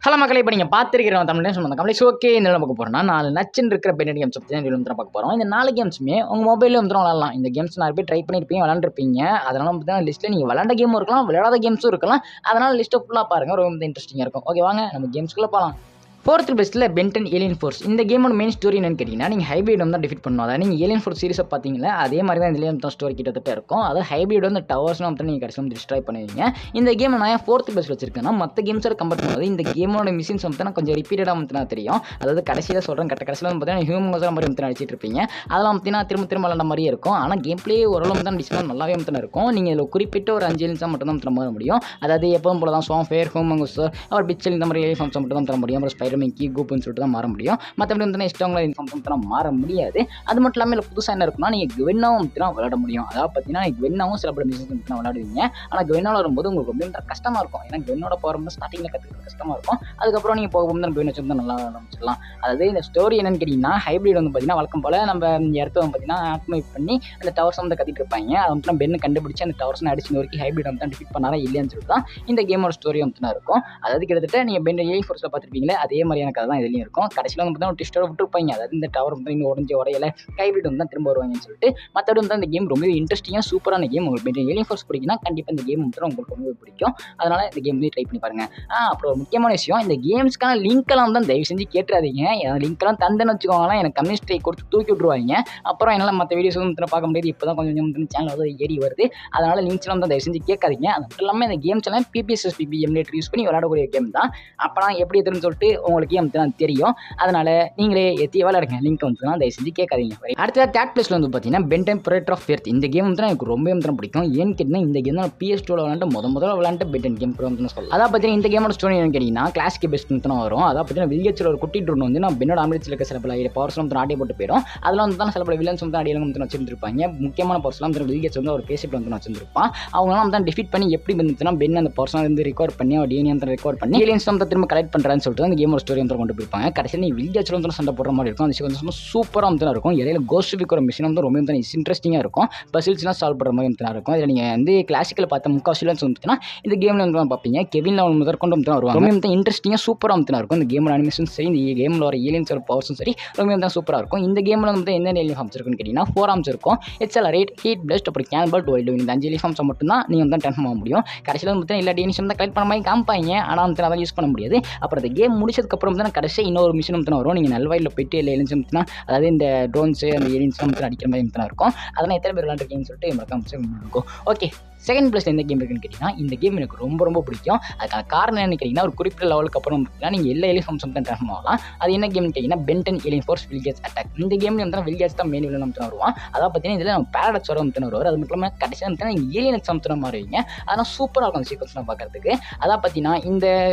Hello மக்களே, இப்போ நீங்கள் பார்த்துருக்கிறோம் தமிழ் சொன்ன கம்ப்ளீஸ் ஓகே. இந்த பார்க்க போகிறோம்னா 4 நச்சுன்னு இருக்கிற பென்னட் கேம்ஸ் பற்றி தான் வந்து பார்க்க போகிறோம். இந்த 4 கேம்ஸுமே உங்கள் மொபைலில் வந்து விளாடலாம். இந்த கேம்ஸ் நிறைய பேர் ட்ரை பண்ணியிருப்பீங்க, விளாண்டுருப்பீங்க. அதனால் பார்த்தீங்கன்னா லிஸ்ட்டில் நீங்கள் விளாண்ட கேமும் இருக்கலாம், விளையாடாத கேம்ஸும் இருக்கலாம். அதனால் லிஸ்ட்டை ஃபுல்லாக பாருங்கள், ரொம்ப இன்ட்ரெஸ்டிங்காக இருக்கும். ஓகே, வாங்க நம்ம கேம்ஸ்குள்ளே போகலாம். 4th பெஸ்ட்டில் Ben 10 alien force. இந்த கேமோட மெயின் ஸ்டோரி என்னன்னு கேட்டிங்கன்னா, நீங்கள் ஹைப்ரிட் வந்து டிஃபீட் பண்ணணும். அதாவது நீங்கள் ஏலியன் ஃபோர்ஸ் சீரிஸை பார்த்தீங்களா, அதே மாதிரி தான் இதுலேயே வந்து ஸ்டோரி கிட்டத்தட்ட இருக்கும். அதாவது ஹைப்ரிட் வந்து டவர்ஸ்லாம் வந்து நீங்கள் கடைசியில் வந்து டிஸ்ட்ராய் பண்ணுவீங்க. இந்த கேம் நான் 4th பெஸ்ட் வச்சிருக்கேன்னா, மற்ற கேம்ஸோட கம்பேர் பண்ணும்போது இந்த கேமோட மிஷின்ஸ் வந்து கொஞ்சம் ரிப்பீட்டடாக வந்து தெரியும். அதாவது கடைசியில் சொல்கிறேன், கடைசியில் வந்து பார்த்தீங்கன்னா ஹியூமன்ஸ் மாதிரி வந்து அடிச்சிட்டு இருப்பீங்க. அதெல்லாம் பார்த்தீங்கன்னா திரும்ப விளாண்ட மாதிரியே இருக்கும். ஆனால் கேம் பிளே ஓரளவு தான் டிஸ்பிளன் நல்லாவே வந்து இருக்கும். நீங்கள் இதில் குறிப்பிட்ட ஒரு 5 ஏலியன்ஸாக மட்டும் தான் தர முடியும். அதாவது எப்பவும் போல தான் ஸ்வாம் ஃபேர் ஹியூமன்ஸ் அவர் பிச்சல் இந்த மாதிரி ஏலியன்ஸ் மட்டும் தான் தர முடியும். அப்புறம் ஸ்பைடர்மேன் கூப்புன்னு சொல்லிட்டு தான் மாற முடியும். மற்றபடி வந்து இஷ்டவங்களை இன்ஃபார்ம் மாற முடியாது. அது மட்டும் இல்லாமல் புதுசாக என்ன இருக்குன்னா, நீங்கள் குவென்னாவும் விளையாட முடியும். அதாவது பார்த்தீங்கன்னா குவென்னாவும் சில பல மிஷின்ஸ் விளையாடுவீங்க. ஆனால் குவென்னாவில் வரும்போது உங்களுக்கு ரொம்ப கஷ்டமாக இருக்கும். ஏன்னா குவென்னோட பவர் வந்து ஸ்டார்டிங்கில் கற்றுக்கிறது கஷ்டமாக இருக்கும். அதுக்கப்புறம் நீங்கள் போகும்போது குவென் வச்சு நல்லா ஆரம்பிச்சிடலாம். அதாவது இந்த ஸ்டோரி என்னன்னு கேட்டிங்கன்னா, ஹைப்ரிட் வந்து பார்த்தீங்கன்னா வழக்கம் போல் நம்ம இடத்த வந்து பார்த்தீங்கன்னா ஆக்டிவேட் பண்ணி அந்த டவர்ஸ் வந்து கத்திட்டு இருப்பாங்க. அது வந்து பென்னு கண்டுபிடிச்சி அந்த டவர்ஸ் அடிச்சு வரைக்கும் ஹைப்ரிட் வந்து டிஃபீட் பண்ணாரா இல்லையான்னு சொல்லிட்டு தான் இந்த கேமோட ஸ்டோரி வந்து இருக்கும். அதாவது கிட்டத்தட்ட நீங்கள் பென் ஏலியன் ஃபோர்ஸில் பார்த்துருப்பீங்களே, அதே மாதிரியான கதை தான் இதுலையும் இருக்கும். கடைசியில் வந்து பார்த்தீங்கன்னா ஒரு ட்விஸ்டோட விட்டுருப்பாங்க. அதாவது இந்த டவர் வந்து இன்னும் உடையல ஹைப்ரிட் வந்து தான் திரும்ப வருவாங்கன்னு சொல்லிட்டு. மற்றபடி வந்து இந்த கேம் ரொம்ப இன்ட்ரெஸ்டிங்காக சூப்பரான கேம். உங்களுக்கு ஏலியன் ஃபோர்ஸ் பிடிக்குன்னா கண்டிப்பாக இந்த கேம் வந்து உங்களுக்கு ரொம்ப பிடிக்கும். அதனால் இந்த கேம் வந்து ட்ரை பண்ணி பாருங்க. அப்புறம் ஒரு முக்கியமான விஷயம், இந்த கேம்ஸ்க்கான லிங்க்லாம் தான் தயவு செஞ்சு கேட்டுறாதீங்க. லிங்க்லாம் தந்தேன்னு வச்சுக்கோங்களேன், எனக்கு கம்யூனிஸ்ட் ஸ்ட்ரைக் கொடுத்து தூக்கி விட்டுருவாங்க. அப்புறம் என்னால் மற்ற வீடியோஸ் வந்து பார்க்க முடியாது. இப்போ தான் கொஞ்சம் சேனல் வந்து ஏறி வருது. அதனால் லிங்க்ஸ்லாம் தான் தயவு செஞ்சு கேட்காதீங்க. அது மட்டும் இல்லாமல் இந்த கேம்ஸ் எல்லாம் PPSSPP எமுலேட்டர் யூஸ் பண்ணி விளையாடக்கூடிய கேம் தான். அப்போலாம் எப்படி எதுன்னு சொல்லிட்டு உங்களுக்கு கேம் தான் தெரியும். அதனால் நீங்களே எத்தி விளையாடுங்க. லிங்க் வந்து தான் தயவு செஞ்சு கேட்காதீங்க. அடுத்தது தேர்ட் பிளேஸ்ல வந்து பார்த்தீங்கன்னா பென்டன் பிரெடேட்டர் ஆஃப் எர்த். இந்த கேம் வந்து எனக்கு ரொம்ப பிடிக்கும். ஏன்னு கேட்டிங்கன்னா, இந்த கேம் தான் PS2ல விளையாண்டு முதல்ல விளையாண்டு பென்டன் கேம் வந்து சொல்லலாம். அதான் பார்த்தீங்கன்னா இந்த கேமோட ஸ்டோரி என்னன்னு கேட்டிங்கன்னா, கிளாசிக் பெஸ்ட் தான் வரும். அதான் பார்த்தீங்கன்னா வில்கேஜில் ஒரு குட்டி ட்ரோன் வந்து நான் பென்னோட ஆம்புலன்ஸில் இருக்க சில பல பவர்ஸ் வந்து ஆடி போட்டு போயிடும். அதெல்லாம் வந்து தான் சில பல வில்லன்ஸ் வந்து அடியில் வந்து வச்சிருப்பாங்க. முக்கியமான பவர்ஸ்லாம் வந்து வில்கேஜ் வந்து ஒரு பேசிட்டு வந்து வச்சிருப்பான். அவங்களாம் வந்து டிஃபீட் பண்ணி எப்படி வந்துச்சுன்னா பென் அந்த பவர்ஸ் வந்து ரிகவர் பண்ணி அவர் டிஎன்ஏ வந்து ரிகவர் பண்ணி ஏலியன்ஸ் வந்து திரும்ப கலெக்ட் பண்ணுறான்னு சொல்லிட்டு அந்த கேமோட ஸ்டோரி வந்து கொண்டு போயிருப்பாங்க. கடைசியில் நீ வில்கேஜில் வந்து சண்டை போடுற மாதிரி இருக்கும். அந்த சீக்வன்ஸ் சூப்பராக வந்து இருக்கும். இடையில கோஸ்ட் விக்கிற மிஷின் வந்து ரொம்ப வந்து இன்ட்ரெஸ்டிங்காக இருக்கும். பசில்ஸ்லாம் சால்வ் பண்ணுற மாதிரி வந்து இருக்கும். இதில் நீங்கள் வந்து கிளாசிக்கில் பார்த்த முக்கால் வில்லன்ஸ் வந்துச்சுன்னா இந்த கேமில் வந்து பார்ப்பீங்க. கெவின் லெவல் முதற்கொண்டு வந்து வருவாங்க. ரொம்ப வந்து இன்ட்ரெஸ்டிங்காக சூப்பராக வந்து இருக்கும். இந்த கேமோட அனிமேஷன் சரி, இந்த கேமில் வர ஏலியன்ஸோட பவர்ஸும் சரி, ரொம்ப வந்து சூப்பராக இருக்கும். இந்த கேமில் வந்து என்ன ஏலியன் ஃபார்ம்ஸ் இருக்குன்னு கேட்டிங்கன்னா 4 ஆர்ம்ஸ் இருக்கும். எக்ஸலரேட், ஹீட் பிளஸ்ட், அப்புறம் கேன்பல், டுவெல். இந்த 5 ஏலியன் ஃபார்ம்ஸை மட்டும் தான் நீங்கள் வந்து டென்ஃபார்ம் ஆக முடியும். கடைசியில் வந்து எல்லா டிஎன்ஸ் வந்து கலெக்ட் பண்ண மாதிரி காமிப்பாங்க. ஆனால் வந்து அதை யூஸ் பண்ண முடியாது. அப்புறம் இந்த கேம் முடிச்சதுக்கப்புறம் தான் கடைசி இன்னொரு மிஷின் வந்து வரும். நீங்கள் நல்வாயில் போயிட்டு எல்லா ஏலியன்ஸ் வந்து அதாவது இந்த ட்ரோன்ஸு அந்த ஏலியன்ஸ்லாம் வந்து அடிக்கிற மாதிரி வந்து இருக்கும். அதெல்லாம் எத்தனை பேர் விளையாண்டுருக்கீங்கன்னு சொல்லிட்டு மறக்காம இருக்கும். ஓகே, செகண்ட் பிளேஸ்ல எந்த கேம் இருக்குன்னு கேட்டிங்கன்னா, இந்த கேம் எனக்கு ரொம்ப பிடிக்கும். அதுக்கான காரணம் என்னன்னு கேட்டிங்கன்னா, ஒரு குறிப்பிட்ட லெவலுக்கு அப்புறம் நீங்கள் எல்லா ஏலியன் ஃபார்ம்ஸ் வந்து ட்ரான்ஸ்ஃபார்ம் ஆகலாம். அது என்ன கேம்னு கேட்டிங்கன்னா பென்டன் ஏலியன் ஃபோர்ஸ் வில்கேஜ் அட்டாக். இந்த கேம்ல வந்து வில்கேஜ் தான் மெயின் வில்லன் வந்து வருவான். அதாவது பார்த்தீங்கன்னா இதில் நம்ம பேரடாக்ஸ் வர வந்து வருவார். அது மட்டும் இல்லாமல் கடைசியாக வந்து நீங்கள் ஏலியன் எக்ஸாம்ஸ் மாறுவீங்க. அதெல்லாம் சூப்பராக இருக்கும் அந்த சீக்வன்ஸ்லாம் பார்க்கறதுக்கு. அதான் பார்த்தீங்கன்னா இந்த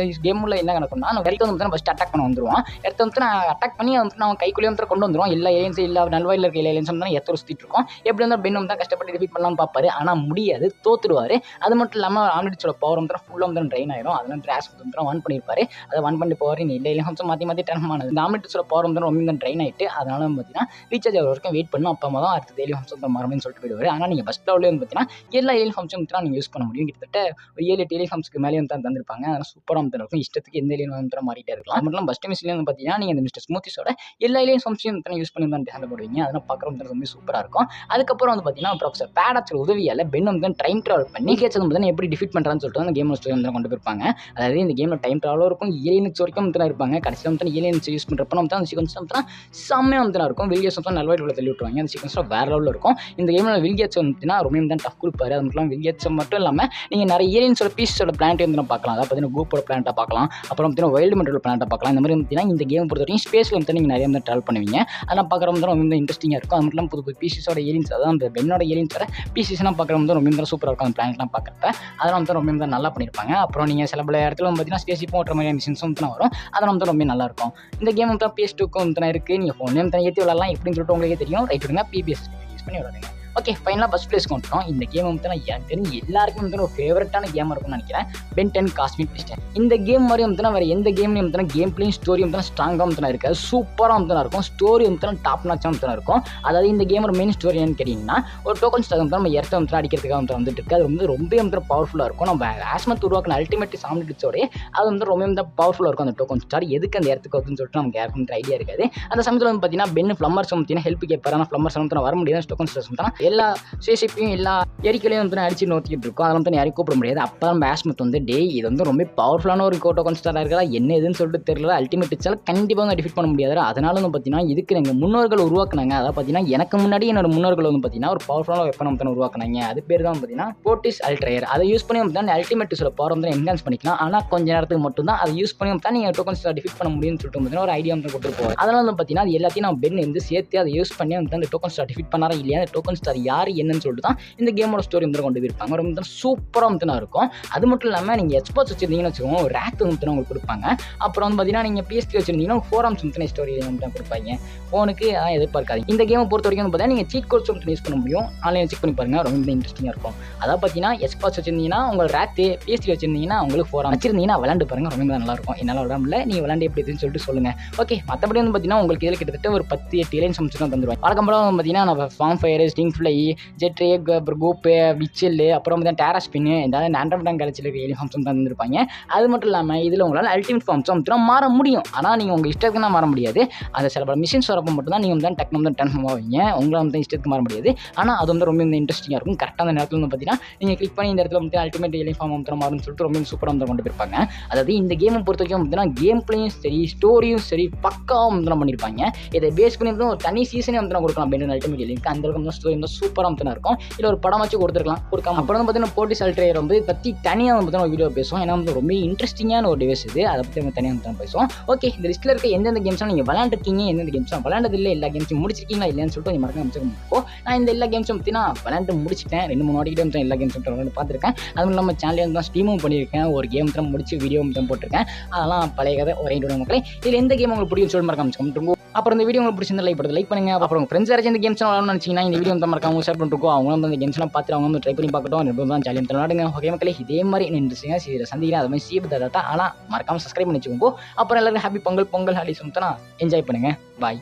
கேமில் என்ன நடக்கும்னா, நம்ம இடத்த வந்து ஃபஸ்ட் அட்டாக் பண்ண வந்துடுவான். இடத்த வந்து நான் அட்டாக் பண்ணி வந்து நான் கைக்குள்ளேயே வந்து கொண்டு வந்துடுவோம். எல்லா ஏலியன்ஸ் எல்லா நல்வாயில் இருக்க ஏலியன்ஸ் வந்து எத்தனை சுற்றிட்டு இருக்கோம். எப்படி வந்து பென் வந்து கஷ்டப்பட்டு டிஃபீட் பண்ணலாம்னு பார்ப்பாரு. ஆனால் முடியாது, தோத்துடுவார். அது மட்டும் இல்லாமல் ஆம்லெட்ஸோட பவர் வந்து ஃபுல்லாக வந்து ட்ரெயின் ஆயிடும். அதெல்லாம் ட்ராஷ் வந்து ஒன் பண்ணியிருப்பாரு. அதை ஒன் பண்ணி போவார். இல்லை கொஞ்சம் மாற்றி ட்ரான்ஸ்ஃபார்ம் ஆனது. இந்த ஆம்லெட்ஸோட பவர் வந்து ரொம்ப ட்ரெயின் ஆகிட்டு அதனால பார்த்தீங்கன்னா ரீசார்ஜ் ஆகிற வரைக்கும் வெயிட் பண்ணணும். அப்போ தான் அடுத்த ஏலியன் ஹம்ஸ் வந்து மரம்னு சொல்லிட்டு போயிடுவார். ஆனால் நீங்கள் ஃபஸ்ட் லெவலில் வந்து பார்த்தீங்கன்னா எல்லா ஏலியன் ஹம்ஸும் வந்து நீங்கள் யூஸ் பண்ண முடியும். கிட்டத்தட்ட ஒரு 7-8 ஏலியன் ஹம்ஸ்க்கு மேலே வந்து தந்திருப்பாங்க. அதனால் சூப்பராக வந்து இருக்கும். இஷ்டத்துக்கு எந்த ஏலியன் வந்து மாறிட்டே இருக்கலாம். அது மட்டும் ஃபஸ்ட் மிஷினில் வந்து பார்த்தீங்கன்னா நீங்கள் இந்த மிஸ்டர் ஸ்மூத்திஸோட எல்லா ஏலியன் ஹம்ஸையும் வந்து யூஸ் பண்ணி தான் ஹேண்டில் பண்ணுவீங்க. அதெல்லாம் பார்க்குறது ரொம்ப சூப்பராக இருக்கும். அதுக்கப்புறம் வந்து பார்த்தீங்கன்னா ப்ரொஃபசர் பேடாக்ஸோட உதவியால் பென் வந்து டைம் ட்ராவல் பண்ணி கேட்சது எப்படி டிஃபீட் பண்ணுறான்னு சொல்லிட்டு அந்த கேம் ஸ்டோரி வந்து கொண்டு போயிருப்பாங்க. அதாவது இந்த கேமில் டைம் ட்ராவலும் இருக்கும், ஏலியன்ஸ் வரைக்கும் வந்து இருப்பாங்க. கடைசியில் வந்து ஏலியன்ஸ் யூஸ் பண்ணுறப்ப வந்து அந்த சீக்வன்ஸ் வந்து செம்மையாக வந்து இருக்கும். வில்கேட்ஸ் வந்து நல்வாய்ட் தள்ளி விட்டுருவாங்க. அந்த சீக்வன்ஸ் வேறு லெவலில் இருக்கும். இந்த கேமில் வில்கேட்ஸ் வந்துன்னா ரொம்ப தான் டஃப் கொடுப்பாரு. அது மட்டும் வில்கேட்ஸ் மட்டும் இல்லாமல் நீங்கள் நிறைய ஏலியன்ஸோட பீஸோட பிளானட் வந்து பார்க்கலாம். அதாவது பார்த்தீங்கன்னா கூப்போட பிளானட்டை பார்க்கலாம். அப்புறம் பார்த்தீங்கன்னா வைல்டு மெட்டல் பிளானட்டை பார்க்கலாம். இந்த மாதிரி பார்த்தீங்கன்னா இந்த கேம் பொறுத்த வரைக்கும் ஸ்பேஸில் வந்து நீங்கள் நிறைய வந்து ட்ராவல் பண்ணுவீங்க. அதெல்லாம் பார்க்குற வந்து ரொம்ப இன்ட்ரெஸ்டிங்காக இருக்கும். அது மட்டும் இல்லாமல் புது பீஸஸோட ஏலியன்ஸ், அதான் அந்த பென்னோட ஏலியன்ஸோட பீஸஸ்லாம் பார்க்குற வந்து ரொம்ப சூப்பராக இருக்கும். அந்த பிளானட்லாம் பார்க்குறப்ப அதெல்லாம் வந்து ரொம்ப நல்லா பண்ணியிருப்பாங்க. அப்புறம் நீங்கள் சில பல இடத்துல வந்து பார்த்தீங்கன்னா ஸ்பேஸ் இப்போ ஓட்டுற மாதிரியான மிஷின்ஸும் வந்து வரும். அதெல்லாம் வந்து ரொம்ப நல்லாயிருக்கும். இந்த கேம் வந்து PS2க்கும் வந்து இருக்குது. நீங்கள் ஃபோன்லேயும் ஏற்றி விளாட்லாம் எப்படின்னு சொல்லிட்டு உங்களுக்கே தெரியும். ரைட் விடுங்க, PPS யூஸ் பண்ணி விளாடுங்க. ஓகே ஃபைனலாக ஃபஸ்ட் பிளேஸ்க்கு வந்துட்டோம். இந்த கேம் வந்து எனக்கு தெரிஞ்சு எல்லாருக்கும் வந்து ஒரு ஃபேவரட்டான கேமாக இருக்கும்னு நினைக்கிறேன். பென் 10 காஸ்மிக் பிஸ்டன். இந்த கேம் மாதிரி வந்து வேறு எந்த கேம்லையும் வந்து கேம் பிளேயும் ஸ்டோரி வந்து ஸ்ட்ராங்காக வந்து இருக்காது. சூப்பராக வந்து இருக்கும். ஸ்டோரி வந்து டாப் நாச்சாக வந்து இருக்கும். அதாவது இந்த கேமோட மெயின் ஸ்டோரி என்னன்னு கேட்டிங்கன்னா, ஒரு டோக்கன் ஸ்டாக் வந்து நம்ம இடத்த வந்து அடிக்கிறதுக்காக வந்து வந்துட்டு இருக்குது. அது வந்து ரொம்ப வந்து பவர்ஃபுல்லாக இருக்கும். நம்ம ஆஸ்மத் உருவாக்கின அல்டிமேட் சாமிடிச்சோடே அது வந்து ரொம்ப வந்து பவர்ஃபுல்லாக இருக்கும். அந்த டோக்கன் ஸ்டார் எதுக்கு அந்த இடத்துக்கு வருதுன்னு சொல்லிட்டு நமக்கு யாருக்கும் ஐடியா இருக்காது. அந்த சமயத்தில் வந்து பார்த்தீங்கன்னா பென் ஃப்ளம்மர்ஸ் வந்து ஹெல்ப் கேட்பார். ஆனால் ஃப்ளம்மர்ஸ் வந்து வர முடியாது. டோக்கன் ஸ்டார்ஸ் வந்து எல்லா சேஷிப்பையும் எல்லா எரிக்கலையும் வந்து அடிச்சு நோக்கிட்டு இருக்கும். அதெல்லாம் வந்து யாரையும் கூப்பிட முடியாது. அப்போ நம்ம ஆஸ்மத் வந்து இது வந்து ரொம்ப பவர்ஃபுல்லான ஒரு டோக்கன் ஸ்டாராக இருக்கா என்ன எதுன்னு சொல்லிட்டு தெரியல. அல்டிமேட் பிச்சால் கண்டிப்பாக டிஃபீட் பண்ண முடியாது. அதனால வந்து பார்த்தீங்கன்னா இதுக்கு எங்கள் முன்னோர்கள் உருவாக்குனாங்க. அதாவது பார்த்தீங்கன்னா எனக்கு முன்னாடி என்னோட முன்னோர்கள் வந்து பார்த்தீங்கன்னா ஒரு பவர்ஃபுல்லான வெப்பன் வந்து உருவாக்குனாங்க. அது பேர் தான் பார்த்தீங்கன்னா போர்டிஸ் அல்ட்ரையர். அதை யூஸ் பண்ணி வந்து அல்டிமேட் சில பவர் வந்து என்ஹான்ஸ் பண்ணிக்கலாம். ஆனால் கொஞ்ச நேரத்துக்கு மட்டும் தான் அதை யூஸ் பண்ணி தான் நீங்கள் டோக்கன் ஸ்டார் டிஃபீட் பண்ண முடியும்னு சொல்லிட்டு பார்த்தீங்கன்னா ஒரு ஐடியா வந்து கொடுத்துருப்போம். அதனால வந்து பார்த்தீங்கன்னா அது எல்லாத்தையும் நம்ம பென் வந்து சேர்த்து அதை யூஸ் பண்ணி வந்து அந்த டோக்கன் ஸ்டார் டிஃபீட் பண்ணாரா இல்லையா, அந்த டோக்கன் ஸ்டார் யார் என்னன்னு சொல்லிட்டு தான் இந்த கேமோட ஸ்டோரி வந்து கொண்டு போயிருப்பாங்க. ரொம்ப சூப்பராக வந்து இருக்கும். அது மட்டும் இல்லாமல் நீங்கள் எக்ஸ்போர்ட்ஸ் வச்சிருந்தீங்கன்னு வச்சுக்கோங்க, ஒரு ரேக் வந்து உங்களுக்கு கொடுப்பாங்க. அப்புறம் வந்து பார்த்தீங்கன்னா நீங்கள் பிஎஸ்டி வச்சிருந்தீங்கன்னா ஃபோரம்ஸ் வந்து ஸ்டோரி வந்து கொடுப்பாங்க. ஃபோனுக்கு அதான் எதிர்பார்க்காதீங்க. இந்த கேமை பொறுத்த வரைக்கும் பார்த்தீங்கன்னா நீங்கள் சீட் கோட்ஸ் வந்து யூஸ் பண்ண முடியும். ஆன்லைன் செக் பண்ணி பாருங்க, ரொம்ப இன்ட்ரெஸ்டிங்காக இருக்கும். அதாவது பார்த்தீங்கன்னா எக்ஸ்போர்ட்ஸ் வச்சிருந்தீங்கன்னா உங்கள் ரேக், பிஎஸ்டி வச்சிருந்தீங்கன்னா உங்களுக்கு ஃபோரம் வச்சிருந்தீங்கன்னா விளாண்டு பாருங்க, ரொம்ப நல்லா இருக்கும். என்னால் விளாட முடியல, நீங்கள் விளாண்டு எப்படி இருக்குன்னு சொல்லிட்டு சொல்லுங்க. ஓகே, மற்றபடி வந்து பார்த்தீங்கன்னா உங்களுக்கு இதில் கிட்டத்தட்ட ஒரு 10-8 ஏலியன்ஸ் தான் தந்துருவாங்க. வழக்கம் போல வந்து பார்த்தீங்கன்னா நம்ம Swampfire, Stinkfly, Jetray, அப்புறம் கூப்பு, விச்சில், அப்புறம் வந்து டேராஸ்பின், ஏதாவது ஆண்ட்ராய்ட் கலச்சில் இருக்க ஏலியன் ஃபார்ம்ஸ் தந்துருப்பாங்க. அது மட்டும் இல்லாமல் இதில் உங்களால் அல்டிமேட் ஃபார்ம்ஸ் வந்து மாற முடியும். ஆனால் நீங்கள் உங்கள் இஷ்டத்துக்கு மாற முடியாது. அது சில பல மிஷின்ஸ் வரப்போ மட்டும் தான் நீங்கள் வந்து டக்குனு வந்து ட்ரான்ஸ்ஃபார்ம் ஆவீங்க. உங்களை வந்து இஷ்டத்துக்கு மாற முடியாது. ஆனால் அது வந்து ரொம்ப இன்ட்ரெஸ்டிங்காக இருக்கும். கரெக்டாக அந்த நேரத்தில் வந்து பார்த்தீங்கன்னா நீங்கள் கிளிக் பண்ணி இந்த இடத்துல வந்து அல்டிமேட் ஏலியன் ஃபார்ம் வந்து மாறும்னு சொல்லிட்டு ரொம்ப சூப்பராக வந்து கொண்டு போயிருப்பாங்க. அதாவது இந்த கேமை பொறுத்த வரைக்கும் பார்த்தீங்கன்னா கேம் பிளேயும் சரி, ஸ்டோரியும் சரி, பக்காவும் வந்து பண்ணியிருப்பாங்க. இதை பேஸ் பண்ணி வந்து ஒரு தனி சீசனே வந்து கொடுக்கலாம். பென் அல்டிமேட் ஏலியனுக்கு அந்த அளவுக்கு வந்து ஸ்டோரி வந்து சூப்பராக வந்து இருக்கும். இல்லை ஒரு படம் வச்சு கொடுத்துருக்கலாம், கொடுக்காம. அப்புறம் வந்து பார்த்தீங்கன்னா போர்டிஸ் அல்ட்ரையர் வந்து பற்றி தனியாக வந்து ஒரு வீடியோ பேசுவோம். ஏன்னா வந்து ரொம்ப இன்ட்ரெஸ்டிங்கான ஒரு டிவைஸ் இது. அதை பற்றி நம்ம தனியாக வந்து பேசுவோம். ஓகே, இந்த லிஸ்ட்டில் இருக்க எந்தெந்த கேம்ஸாக நீங்கள் விளாண்டுருக்கீங்க, எந்தெந்த கேம்ஸாக விளாண்டது இல்லை, எல்லா கேம்ஸும் முடிச்சிருக்கீங்களா இல்லைன்னு சொல்லிட்டு நீங்கள் மறக்காம அமைச்சிருக்கோம். நான் இந்த எல்லா கேம்ஸும் பற்றி நான் விளாண்டு முடிச்சிட்டேன். 2-3 வாட்டிக்கிட்டே வந்து எல்லா கேம்ஸும் விளாண்டு பார்த்துருக்கேன். அதுவும் இல்லாமல் சேனலில் வந்து ஸ்ட்ரீமும் பண்ணியிருக்கேன். ஒரு கேம் தான் முடிச்சு வீடியோ தான் போட்டிருக்கேன். அதெல்லாம் பழைய கதை ஒரே மக்களே. இதில் எந்த கேம் உங்களுக்கு பிடிக்கும் சொல்லி மறக்காம அமைச்சிக்கோங்க. அப்புறம் இந்த வீடியோ உங்களுக்கு பிடிச்சிருந்தா லைக் பண்ணுங்க. அப்புறம் உங்கள் ஃப்ரெண்ட்ஸ் யாராச்சும் இந்த கேம்ஸ் விளாடணும்னு நினச்சிங்கன்னா இந்த வீடியோ வந்து மறக்காம ஷேர் பண்ணிருக்கோம். அவங்க வந்து அந்த கேம்ஸ்லாம் பார்த்துட்டு அவங்க வந்து ட்ரை பண்ணி பார்க்கட்டும். ரொம்ப தான் ஜாலியாக விளாடுங்க. ஓகே மக்களே, இதே மாதிரி இன்ட்ரெஸ்டிங்காக சந்திக்கிறேன். அது மாதிரி சீப் தாட்டா. ஆனால் மறக்காமல் சப்ஸ்கிரைப் பண்ணி வச்சுக்கோங்க. அப்புறம் எல்லாருக்கும் ஹாப்பி பொங்கல் ஹாலிடேஸ் வந்து என்ஜாய் பண்ணுங்கள். பாய்.